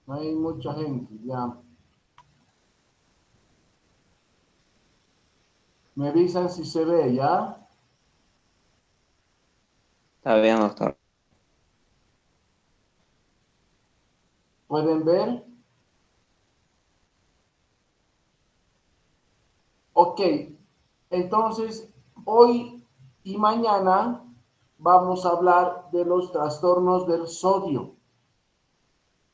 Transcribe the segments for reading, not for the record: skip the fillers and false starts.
Hay mucha gente, ya. Me avisan si se ve, ¿ya? Está bien, doctor. ¿Pueden ver? Ok. Entonces, hoy y mañana vamos a hablar de los trastornos del sodio.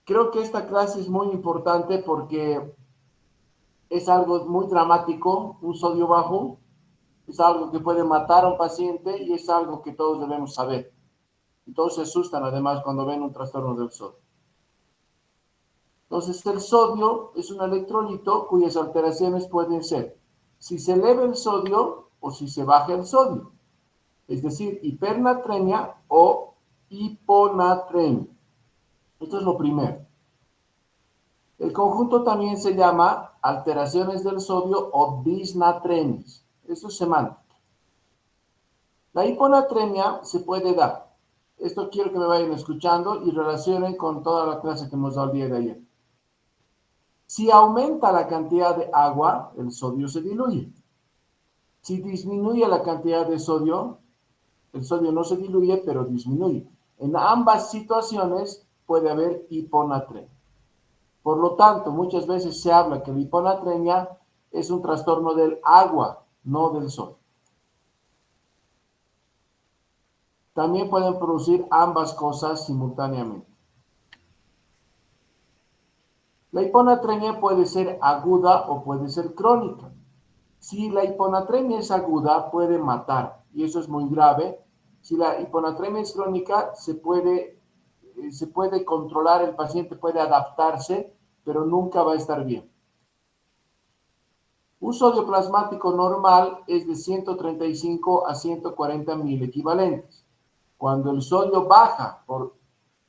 Creo que esta clase es muy importante porque es algo muy dramático, un sodio bajo, es algo que puede matar a un paciente y es algo que todos debemos saber. Y todos se asustan además cuando ven un trastorno del sodio. Entonces, el sodio es un electrolito cuyas alteraciones pueden ser si se eleva el sodio o si se baja el sodio, es decir, hipernatremia o hiponatremia. Esto es lo primero. El conjunto también se llama alteraciones del sodio o disnatremias. Eso es semántica. La hiponatremia se puede dar. Esto quiero que me vayan escuchando y relacionen con toda la clase que hemos dado el día de ayer. Si aumenta la cantidad de agua, el sodio se diluye. Si disminuye la cantidad de sodio, el sodio no se diluye, pero disminuye. En ambas situaciones puede haber hiponatremia. Por lo tanto, muchas veces se habla que la hiponatremia es un trastorno del agua, no del sodio. También pueden producir ambas cosas simultáneamente. La hiponatremia puede ser aguda o puede ser crónica. Si la hiponatremia es aguda, puede matar, y eso es muy grave. Si la hiponatremia es crónica, se puede controlar, el paciente puede adaptarse, pero nunca va a estar bien. Un sodio plasmático normal es de 135 a 140 mil equivalentes. Cuando el sodio baja por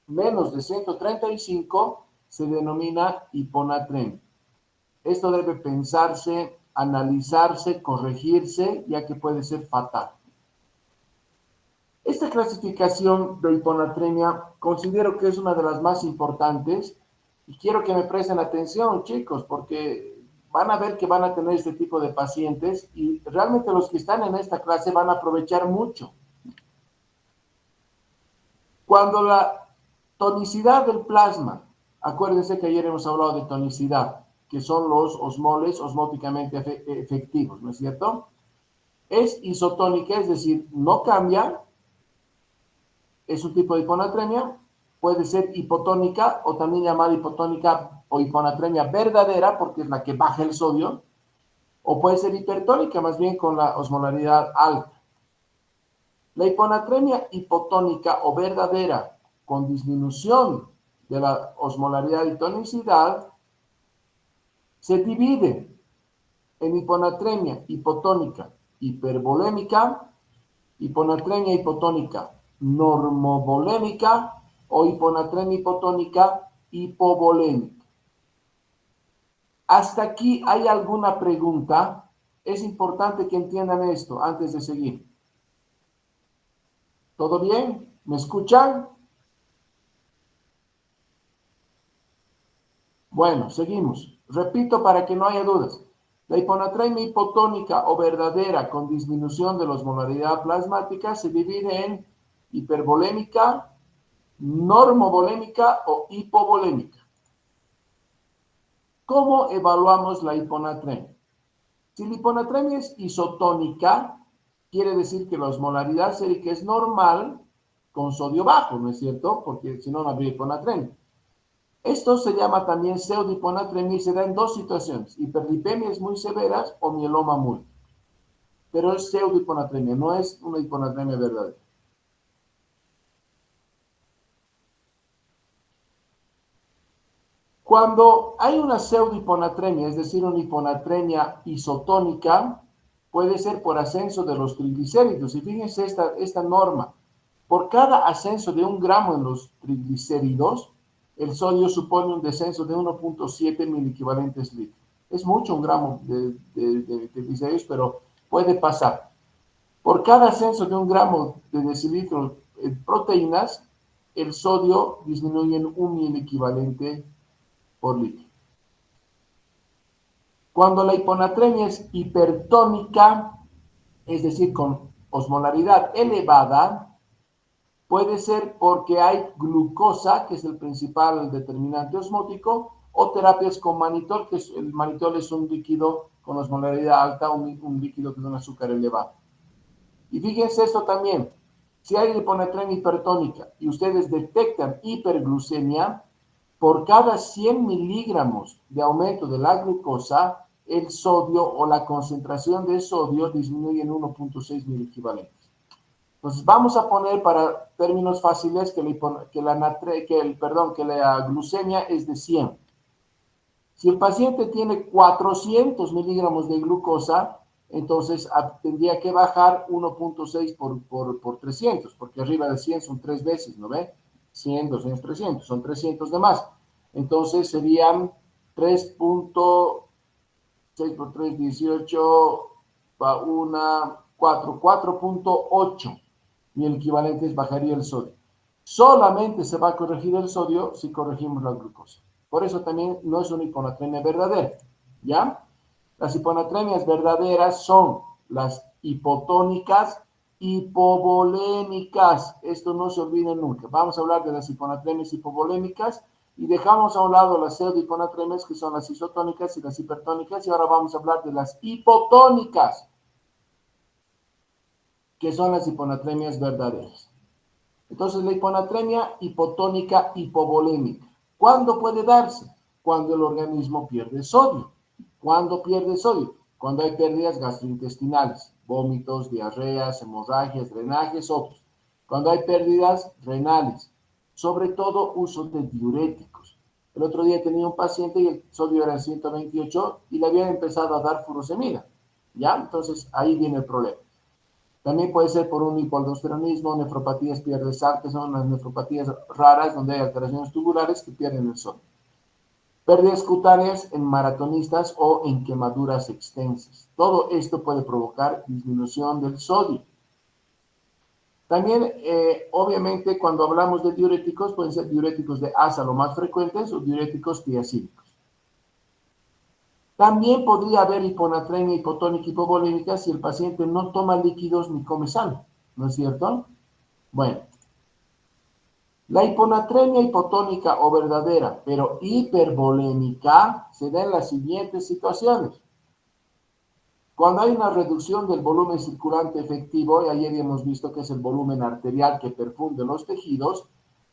menos de 135, se denomina hiponatremia. Esto debe pensarse, analizarse, corregirse, ya que puede ser fatal. Esta clasificación de hiponatremia considero que es una de las más importantes y quiero que me presten atención, chicos, porque van a ver que van a tener este tipo de pacientes y realmente los que están en esta clase van a aprovechar mucho. Cuando la tonicidad del plasma, acuérdense que ayer hemos hablado de tonicidad, que son los osmoles osmóticamente efectivos, ¿no es cierto? Es isotónica, es decir, no cambia, es un tipo de hiponatremia, puede ser hipotónica o también llamada hipotónica o hiponatremia verdadera, porque es la que baja el sodio, o puede ser hipertónica, más bien con la osmolaridad alta. La hiponatremia hipotónica o verdadera con disminución de la osmolaridad y tonicidad se divide en hiponatremia hipotónica hipervolémica, hiponatremia hipotónica normovolémica o hiponatremia hipotónica hipovolémica. ¿Hasta aquí hay alguna pregunta? Es importante que entiendan esto antes de seguir. ¿Todo bien? ¿Me escuchan? Bueno, seguimos. Repito para que no haya dudas. La hiponatremia hipotónica o verdadera con disminución de la osmolaridad plasmática se divide en hipervolémica, normovolémica o hipovolémica. ¿Cómo evaluamos la hiponatremia? Si la hiponatremia es isotónica, quiere decir que la osmolaridad sérica es normal con sodio bajo, ¿no es cierto? Porque si no, no habría hiponatremia. Esto se llama también pseudohiponatremia y se da en dos situaciones, hiperlipemias muy severas o mieloma múltiple. Pero es pseudohiponatremia, no es una hiponatremia verdadera. Cuando hay una pseudohiponatremia, es decir, una hiponatremia isotónica, puede ser por ascenso de los triglicéridos. Y fíjense esta norma. Por cada ascenso de 1 gramo en los triglicéridos, el sodio supone un descenso de 1.7 miliequivalentes litros. Es mucho 1 gramo de triglicéridos, pero puede pasar. Por cada ascenso de 1 gramo de decilitro en proteínas, el sodio disminuye en 1 miliequivalente por litro. Cuando la hiponatremia es hipertónica, es decir, con osmolaridad elevada, puede ser porque hay glucosa, que es el principal determinante osmótico, o terapias con manitol, que el manitol es un líquido con osmolaridad alta, un líquido con un azúcar elevado. Y fíjense esto también, si hay hiponatremia hipertónica y ustedes detectan hiperglucemia, por cada 100 miligramos de aumento de la glucosa, el sodio o la concentración de sodio disminuye en 1.6 miliequivalentes. Entonces vamos a poner para términos fáciles que la glucemia es de 100. Si el paciente tiene 400 miligramos de glucosa, entonces tendría que bajar 1.6 por 300, porque arriba de 100 son 3 veces, ¿no ve? 100, 200, 300, son 300 de más. Entonces serían 3.6 por 3, 18, 4.8. Y el equivalente es bajaría el sodio. Solamente se va a corregir el sodio si corregimos la glucosa. Por eso también no es una hiponatremia verdadera, ¿ya? Las hiponatremias verdaderas son las hipotónicas, hipovolémicas. Esto no se olvide nunca. Vamos a hablar de las hiponatremias hipovolémicas y dejamos a un lado las pseudohiponatremias, que son las isotónicas y las hipertónicas, y ahora vamos a hablar de las hipotónicas, que son las hiponatremias verdaderas. Entonces, la hiponatremia hipotónica hipovolémica, ¿cuándo puede darse? Cuando el organismo pierde sodio. ¿Cuándo pierde sodio? Cuando hay pérdidas gastrointestinales, vómitos, diarreas, hemorragias, drenajes, otros. Cuando hay pérdidas renales, sobre todo uso de diuréticos. El otro día tenía un paciente y el sodio era 128 y le habían empezado a dar furosemida, ¿ya? Entonces, ahí viene el problema. También puede ser por un hipoaldosteronismo, nefropatías pierde sal, que son las nefropatías raras donde hay alteraciones tubulares que pierden el sodio. Pérdidas cutáneas en maratonistas o en quemaduras extensas. Todo esto puede provocar disminución del sodio. También, obviamente, cuando hablamos de diuréticos, pueden ser diuréticos de asa lo más frecuentes o diuréticos tiacídicos. También podría haber hiponatremia hipotónica hipovolémica si el paciente no toma líquidos ni come sal, ¿no es cierto? Bueno, la hiponatremia hipotónica o verdadera, pero hipervolémica, se da en las siguientes situaciones. Cuando hay una reducción del volumen circulante efectivo, y ayer hemos visto que es el volumen arterial que perfunde los tejidos,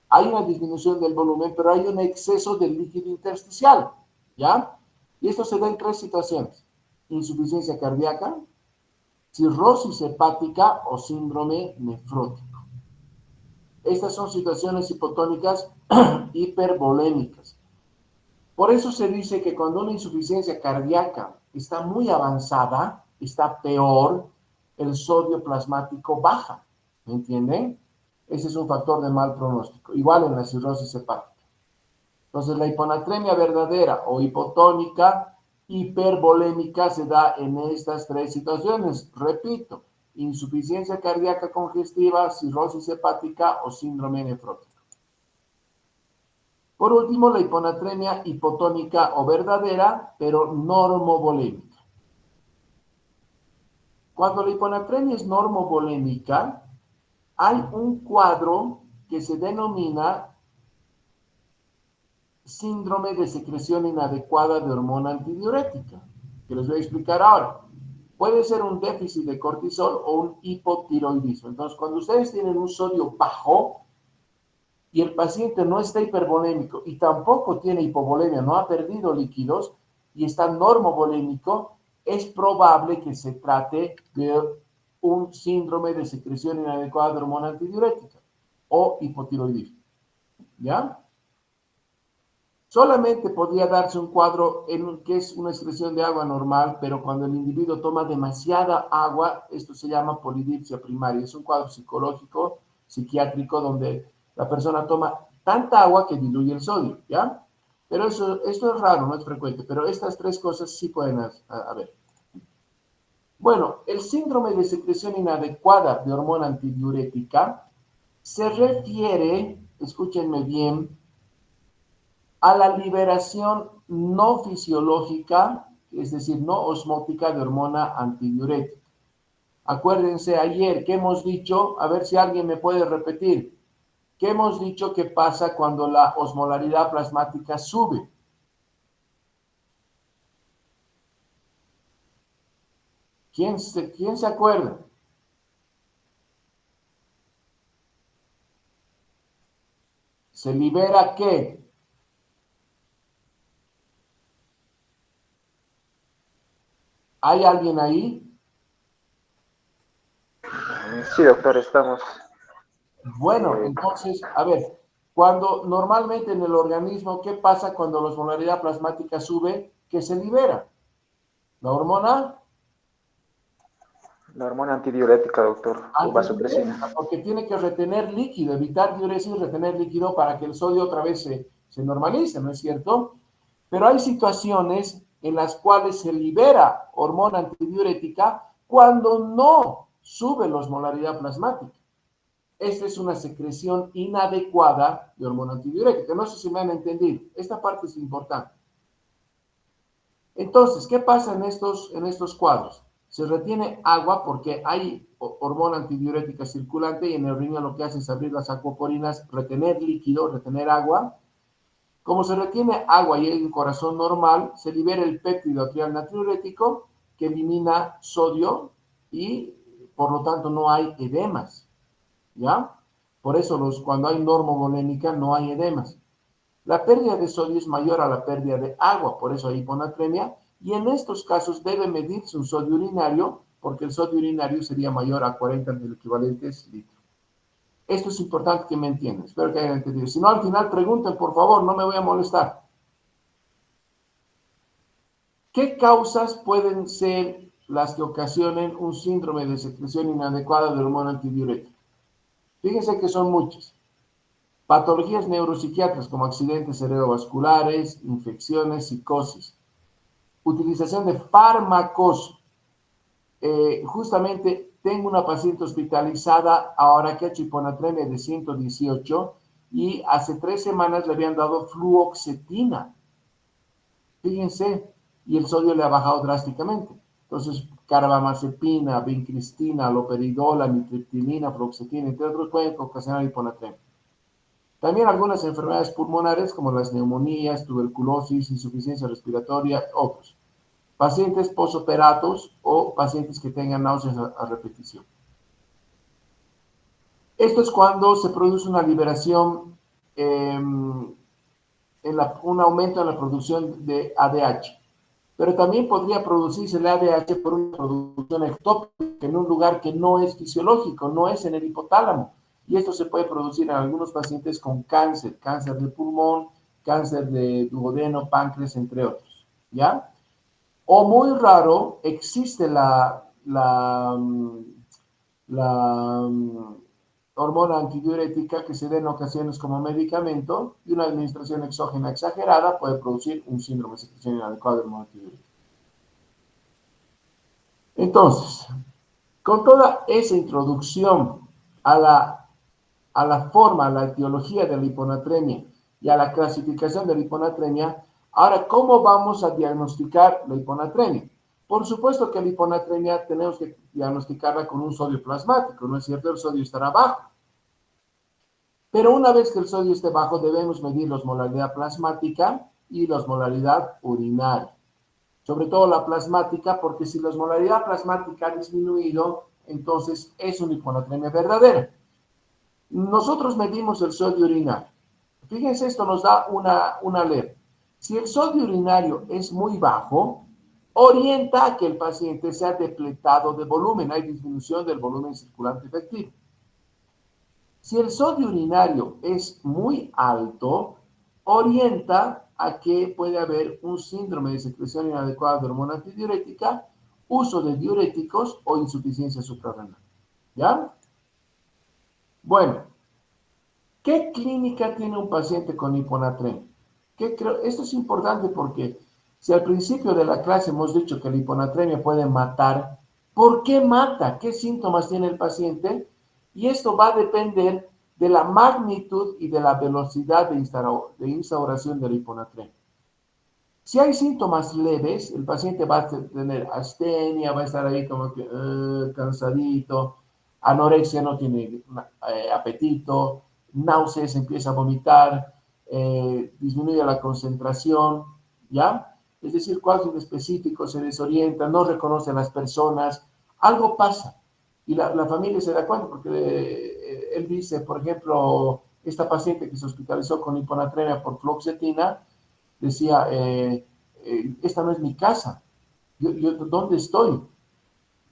hay una disminución del volumen, pero hay un exceso del líquido intersticial, ¿ya? Y esto se da en 3 situaciones: insuficiencia cardíaca, cirrosis hepática o síndrome nefrótico. Estas son situaciones hipotónicas hipervolémicas. Por eso se dice que cuando una insuficiencia cardíaca está muy avanzada, está peor, el sodio plasmático baja, ¿me entienden? Ese es un factor de mal pronóstico, igual en la cirrosis hepática. Entonces, la hiponatremia verdadera o hipotónica hipervolémica se da en estas 3 situaciones. Repito, insuficiencia cardíaca congestiva, cirrosis hepática o síndrome nefrótico. Por último, la hiponatremia hipotónica o verdadera, pero normovolémica. Cuando la hiponatremia es normovolémica, hay un cuadro que se denomina síndrome de secreción inadecuada de hormona antidiurética, que les voy a explicar ahora. Puede ser un déficit de cortisol o un hipotiroidismo. Entonces, cuando ustedes tienen un sodio bajo y el paciente no está hipervolémico y tampoco tiene hipovolemia, no ha perdido líquidos y está normovolémico, es probable que se trate de un síndrome de secreción inadecuada de hormona antidiurética o hipotiroidismo. ¿Ya? Solamente podría darse un cuadro que es una excreción de agua normal, pero cuando el individuo toma demasiada agua, esto se llama polidipsia primaria. Es un cuadro psicológico, psiquiátrico, donde la persona toma tanta agua que diluye el sodio, ¿ya? Pero esto es raro, no es frecuente, pero estas 3 cosas sí pueden haber. Bueno, el síndrome de secreción inadecuada de hormona antidiurética se refiere, escúchenme bien, a la liberación no fisiológica, es decir, no osmótica de hormona antidiurética. Acuérdense ayer que hemos dicho, a ver si alguien me puede repetir, que hemos dicho que pasa cuando la osmolaridad plasmática sube. ¿Quién se acuerda? ¿Se libera qué? ¿Hay alguien ahí? Sí, doctor, estamos. Bueno, entonces, a ver, cuando normalmente en el organismo, ¿qué pasa cuando la osmolaridad plasmática sube? ¿Qué se libera? ¿La hormona? La hormona antidiurética, doctor, o vasopresina. Antidiurética, porque tiene que retener líquido, evitar diuresis, retener líquido para que el sodio otra vez se normalice, ¿no es cierto? Pero hay situaciones en las cuales se libera hormona antidiurética cuando no sube la osmolaridad plasmática. Esta es una secreción inadecuada de hormona antidiurética. No sé si me han entendido. Esta parte es importante. Entonces, ¿qué pasa en estos cuadros? Se retiene agua porque hay hormona antidiurética circulante y en el riñón lo que hace es abrir las acuoporinas, retener líquido, retener agua. Como se retiene agua y hay un corazón normal, se libera el péptido atrial natriurético que elimina sodio y por lo tanto no hay edemas. ¿Ya? Por eso cuando hay normovolémica no hay edemas. La pérdida de sodio es mayor a la pérdida de agua, por eso hay hiponatremia, y en estos casos debe medirse un sodio urinario, porque el sodio urinario sería mayor a 40 mil equivalentes litros. Esto es importante que me entiendan, espero que hayan entendido. Si no, al final pregunten, por favor, no me voy a molestar. ¿Qué causas pueden ser las que ocasionen un síndrome de secreción inadecuada de hormona antidiurética? Fíjense que son muchas. Patologías neuropsiquiátricas como accidentes cerebrovasculares, infecciones, psicosis. Utilización de fármacos. Justamente tengo una paciente hospitalizada ahora que ha hecho hiponatremia de 118 y hace 3 semanas le habían dado fluoxetina. Fíjense, y el sodio le ha bajado drásticamente. Entonces, carbamazepina, vincristina, aloperidola, mitriptilina, fluoxetina, entre otros, pueden ocasionar hiponatremia. También algunas enfermedades pulmonares como las neumonías, tuberculosis, insuficiencia respiratoria, otros. Pacientes posoperados o pacientes que tengan náuseas a repetición. Esto es cuando se produce una liberación, un aumento en la producción de ADH. Pero también podría producirse el ADH por una producción ectópica en un lugar que no es fisiológico, no es en el hipotálamo. Y esto se puede producir en algunos pacientes con cáncer, cáncer de pulmón, cáncer de duodeno, páncreas, entre otros. ¿Ya? O muy raro, existe la hormona antidiurética que se da en ocasiones como medicamento y una administración exógena exagerada puede producir un síndrome de secreción inadecuada de hormona antidiurética. Entonces, con toda esa introducción a la forma, a la etiología de la hiponatremia y a la clasificación de la hiponatremia, ahora, ¿cómo vamos a diagnosticar la hiponatremia? Por supuesto que la hiponatremia tenemos que diagnosticarla con un sodio plasmático, ¿no es cierto? El sodio estará bajo. Pero una vez que el sodio esté bajo, debemos medir la osmolaridad plasmática y la osmolaridad urinaria. Sobre todo la plasmática, porque si la osmolaridad plasmática ha disminuido, entonces es una hiponatremia verdadera. Nosotros medimos el sodio urinario. Fíjense, esto nos da una alerta. Si el sodio urinario es muy bajo, orienta a que el paciente sea depletado de volumen, hay disminución del volumen circulante efectivo. Si el sodio urinario es muy alto, orienta a que puede haber un síndrome de secreción inadecuada de hormona antidiurética, uso de diuréticos o insuficiencia suprarrenal. ¿Ya? Bueno, ¿qué clínica tiene un paciente con hiponatremia? Esto es importante porque si al principio de la clase hemos dicho que la hiponatremia puede matar, ¿por qué mata? ¿Qué síntomas tiene el paciente? Y esto va a depender de la magnitud y de la velocidad de instauración de la hiponatremia. Si hay síntomas leves, el paciente va a tener astenia, va a estar ahí como que cansadito, anorexia, no tiene apetito, náuseas, empieza a vomitar, disminuye la concentración, ¿ya? Es decir, cuadros específicos, se desorienta, no reconoce a las personas, algo pasa. Y la familia se da cuenta porque él dice, por ejemplo, esta paciente que se hospitalizó con hiponatremia por fluoxetina, decía, esta no es mi casa, yo ¿dónde estoy?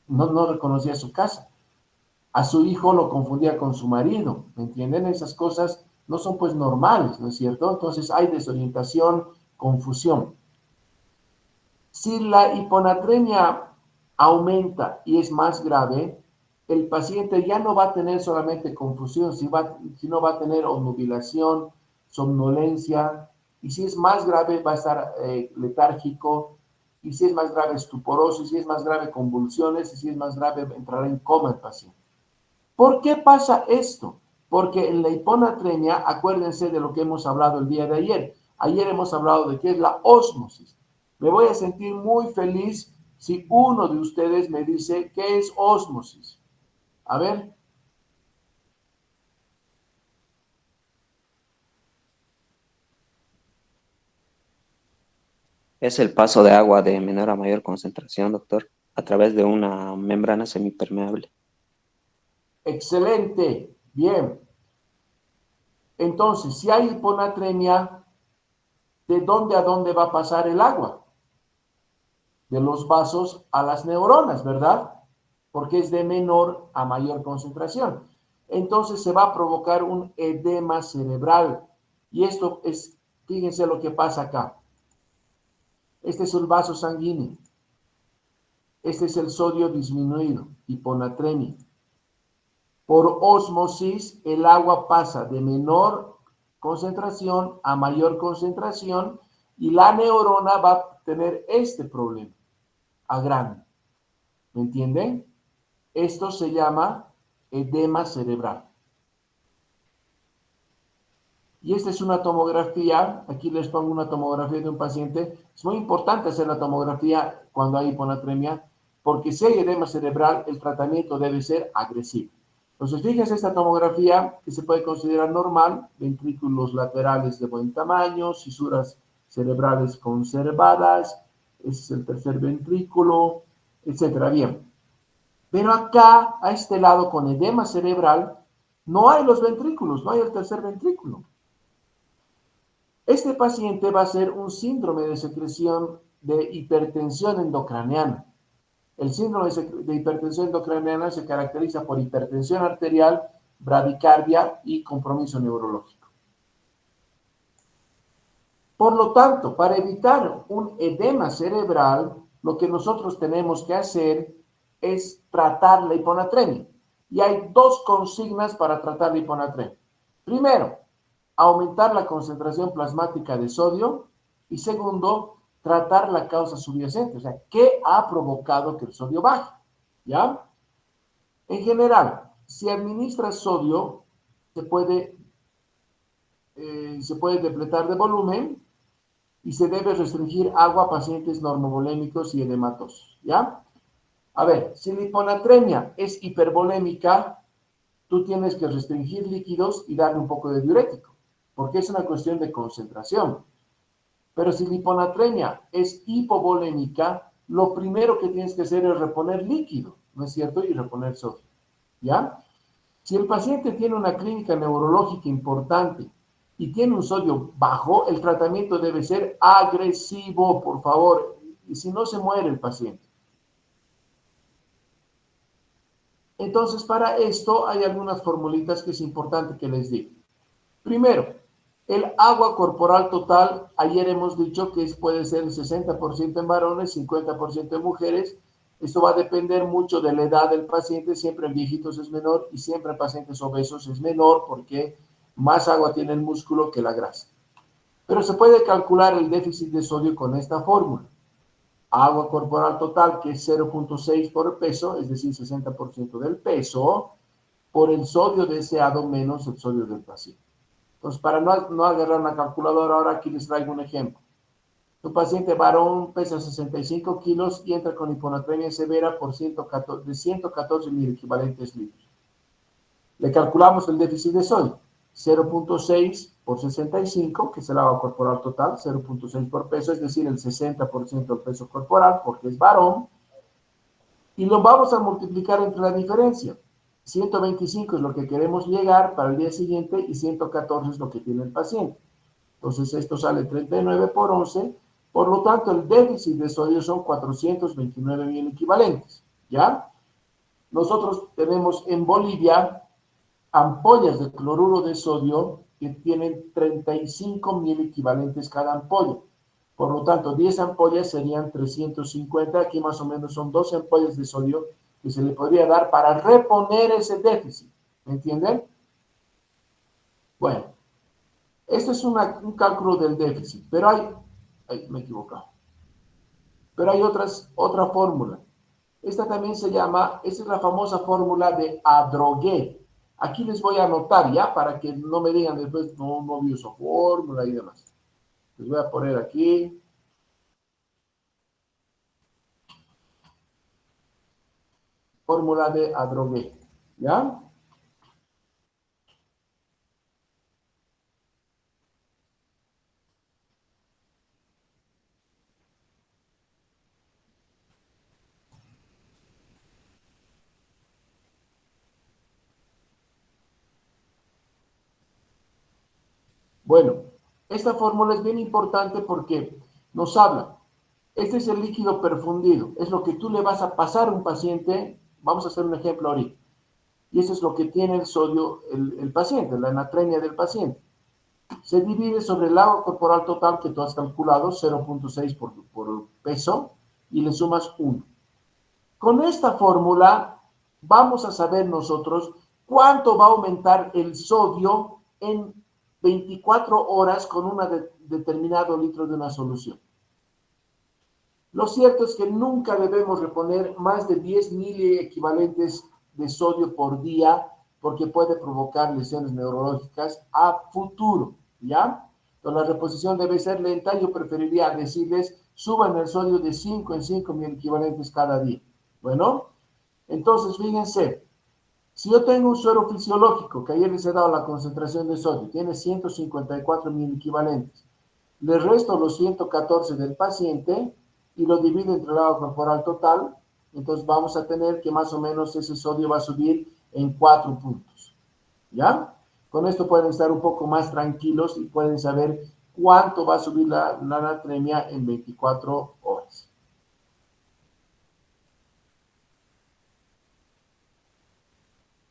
No reconocía su casa. A su hijo lo confundía con su marido, ¿me entienden? Esas cosas no son pues normales, ¿no es cierto? Entonces hay desorientación, confusión. Si la hiponatremia aumenta y es más grave, el paciente ya no va a tener solamente confusión, sino va a tener obnubilación, somnolencia, y si es más grave va a estar letárgico, y si es más grave estuporoso, y si es más grave convulsiones, y si es más grave entrará en coma el paciente. ¿Por qué pasa esto? Porque en la hiponatremia, acuérdense de lo que hemos hablado el día de ayer. Ayer hemos hablado de qué es la ósmosis. Me voy a sentir muy feliz si uno de ustedes me dice qué es ósmosis. A ver. Es el paso de agua de menor a mayor concentración, doctor, a través de una membrana semipermeable. Excelente. Bien. Entonces, si hay hiponatremia, ¿de dónde a dónde va a pasar el agua? De los vasos a las neuronas, ¿verdad? Porque es de menor a mayor concentración. Entonces se va a provocar un edema cerebral. Y esto es, fíjense lo que pasa acá. Este es el vaso sanguíneo. Este es el sodio disminuido, hiponatremia. Por ósmosis, el agua pasa de menor concentración a mayor concentración y la neurona va a tener este problema, a grande. ¿Me entienden? Esto se llama edema cerebral. Y esta es una tomografía, aquí les pongo una tomografía de un paciente. Es muy importante hacer la tomografía cuando hay hiponatremia, porque si hay edema cerebral, el tratamiento debe ser agresivo. Entonces, fíjense esta tomografía que se puede considerar normal, ventrículos laterales de buen tamaño, fisuras cerebrales conservadas, ese es el tercer ventrículo, etcétera. Bien. Pero acá, a este lado, con edema cerebral, no hay los ventrículos, no hay el tercer ventrículo. Este paciente va a ser un síndrome de secreción de hipertensión endocraniana. El síndrome de hipertensión endocraniana se caracteriza por hipertensión arterial, bradicardia y compromiso neurológico. Por lo tanto, para evitar un edema cerebral, lo que nosotros tenemos que hacer es tratar la hiponatremia. Y hay dos consignas para tratar la hiponatremia. Primero, aumentar la concentración plasmática de sodio. Y segundo, tratar la causa subyacente. O sea, ¿qué ha provocado que el sodio baje? ¿Ya? En general, si administras sodio, se puede depletar de volumen y se debe restringir agua a pacientes normovolémicos y edematosos. ¿Ya? A ver, si la hiponatremia es hipervolémica, tú tienes que restringir líquidos y darle un poco de diurético, porque es una cuestión de concentración. Pero si la hiponatremia es hipovolémica, lo primero que tienes que hacer es reponer líquido, ¿no es cierto? Y reponer sodio, ¿ya? Si el paciente tiene una clínica neurológica importante y tiene un sodio bajo, el tratamiento debe ser agresivo, por favor, y si no se muere el paciente. Entonces, para esto hay algunas formulitas que es importante que les diga. Primero, el agua corporal total, ayer hemos dicho que puede ser el 60% en varones, 50% en mujeres. Esto va a depender mucho de la edad del paciente, siempre en viejitos es menor y siempre en pacientes obesos es menor porque más agua tiene el músculo que la grasa. Pero se puede calcular el déficit de sodio con esta fórmula. Agua corporal total, que es 0.6 por peso, es decir, 60% del peso, por el sodio deseado menos el sodio del paciente. Entonces, para no agarrar una calculadora, ahora aquí les traigo un ejemplo. Tu paciente varón pesa 65 kilos y entra con hiponatremia severa por 114 mil equivalentes litros. Le calculamos el déficit de sodio, 0.6 por 65, que es el agua corporal total, 0.6 por peso, es decir, el 60% del peso corporal, porque es varón, y lo vamos a multiplicar entre la diferencia. 125 es lo que queremos llegar para el día siguiente y 114 es lo que tiene el paciente. Entonces, esto sale 39 por 11, por lo tanto, el déficit de sodio son 429 mil equivalentes, ¿ya? Nosotros tenemos en Bolivia ampollas de cloruro de sodio que tienen 35 mil equivalentes cada ampolla. Por lo tanto, 10 ampollas serían 350. Aquí más o menos son 12 ampollas de sodio que se le podría dar para reponer ese déficit. ¿Me entienden? Bueno, este es un cálculo del déficit, pero me he equivocado. Pero hay otra fórmula. Esta también se llama, esta es la famosa fórmula de Adrogué. Aquí les voy a anotar ya para que no me digan después, no vi su fórmula y demás. Les voy a poner aquí. Fórmula de Adrogué. ¿Ya? Bueno, esta fórmula es bien importante porque nos habla. Este es el líquido perfundido. Es lo que tú le vas a pasar a un paciente. Vamos a hacer un ejemplo ahorita. Y eso es lo que tiene el sodio, el paciente, la natremia del paciente. Se divide sobre el agua corporal total que tú has calculado, 0.6 por peso, y le sumas 1. Con esta fórmula vamos a saber nosotros cuánto va a aumentar el sodio en 24 horas con un determinado litro de una solución. Lo cierto es que nunca debemos reponer más de 10 miliequivalentes de sodio por día porque puede provocar lesiones neurológicas a futuro, ¿ya? Entonces la reposición debe ser lenta. Yo preferiría decirles, suban el sodio de 5 en 5 miliequivalentes cada día. Bueno, entonces fíjense, si yo tengo un suero fisiológico, que ayer les he dado la concentración de sodio, tiene 154 miliequivalentes, le resto los 114 del paciente y lo divido entre el agua corporal total, entonces vamos a tener que más o menos ese sodio va a subir en 4 puntos, ¿ya? Con esto pueden estar un poco más tranquilos y pueden saber cuánto va a subir la natremia en 24 horas.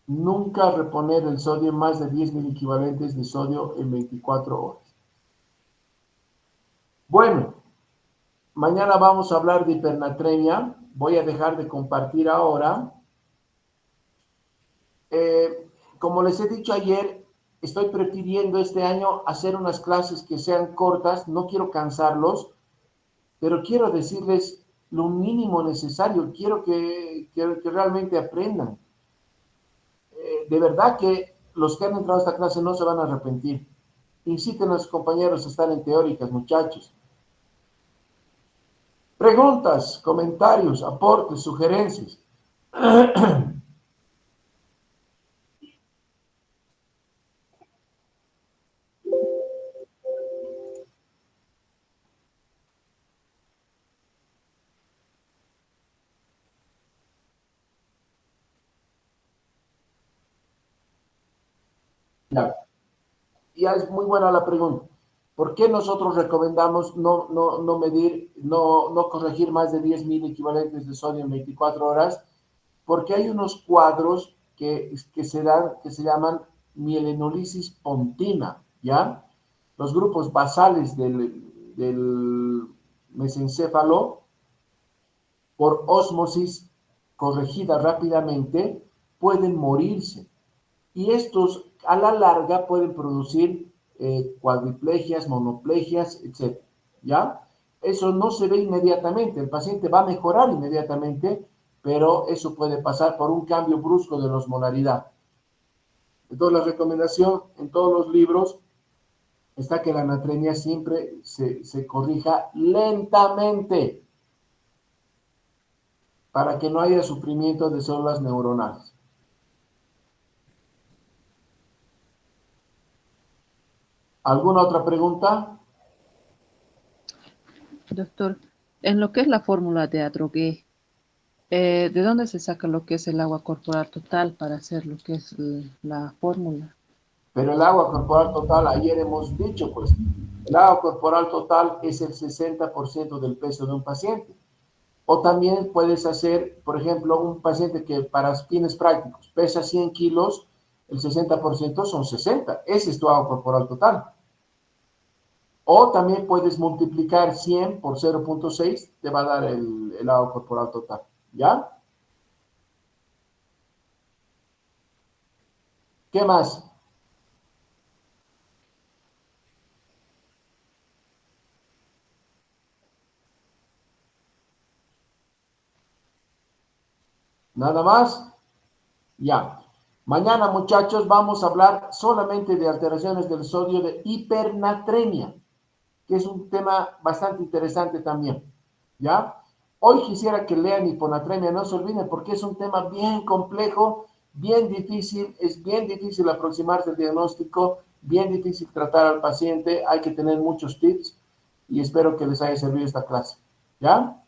Nunca reponer el sodio en más de 10 miliequivalentes de sodio en 24 horas. Bueno, mañana vamos a hablar de hipernatremia. Voy a dejar de compartir ahora. Como les he dicho ayer, estoy prefiriendo este año hacer unas clases que sean cortas. No quiero cansarlos, pero quiero decirles lo mínimo necesario. Quiero que realmente aprendan. De verdad que los que han entrado a esta clase no se van a arrepentir. Inciten a sus compañeros a estar en teóricas, muchachos. Preguntas, comentarios, aportes, sugerencias. Ya es muy buena la pregunta. ¿Por qué nosotros recomendamos no medir, no corregir más de 10 mil equivalentes de sodio en 24 horas? Porque hay unos cuadros que se dan, que se llaman mielinolisis pontina, ¿ya? Los grupos basales del mesencéfalo, por ósmosis corregida rápidamente, pueden morirse. Y estos a la larga pueden producir cuadriplegias, monoplegias, etc. ¿Ya? Eso no se ve inmediatamente, el paciente va a mejorar inmediatamente, pero eso puede pasar por un cambio brusco de la osmolaridad. Entonces, la recomendación en todos los libros está que la natremia siempre se corrija lentamente para que no haya sufrimiento de células neuronales. ¿Alguna otra pregunta? Doctor, en lo que es la fórmula de Adrogué, ¿de dónde se saca lo que es el agua corporal total para hacer lo que es la fórmula? Pero el agua corporal total, ayer hemos dicho, pues, el agua corporal total es el 60% del peso de un paciente. O también puedes hacer, por ejemplo, un paciente que para fines prácticos pesa 100 kilos, el 60% son 60. Ese es tu agua corporal total. O también puedes multiplicar 100 por 0.6, te va a dar el agua corporal total. ¿Ya? ¿Qué más? ¿Nada más? Ya. Mañana, muchachos, vamos a hablar solamente de alteraciones del sodio de hipernatremia, que es un tema bastante interesante también. ¿Ya? Hoy quisiera que lean hiponatremia, no se olviden, porque es un tema bien complejo, bien difícil, es bien difícil aproximarse al diagnóstico, bien difícil tratar al paciente, hay que tener muchos tips y espero que les haya servido esta clase. ¿Ya?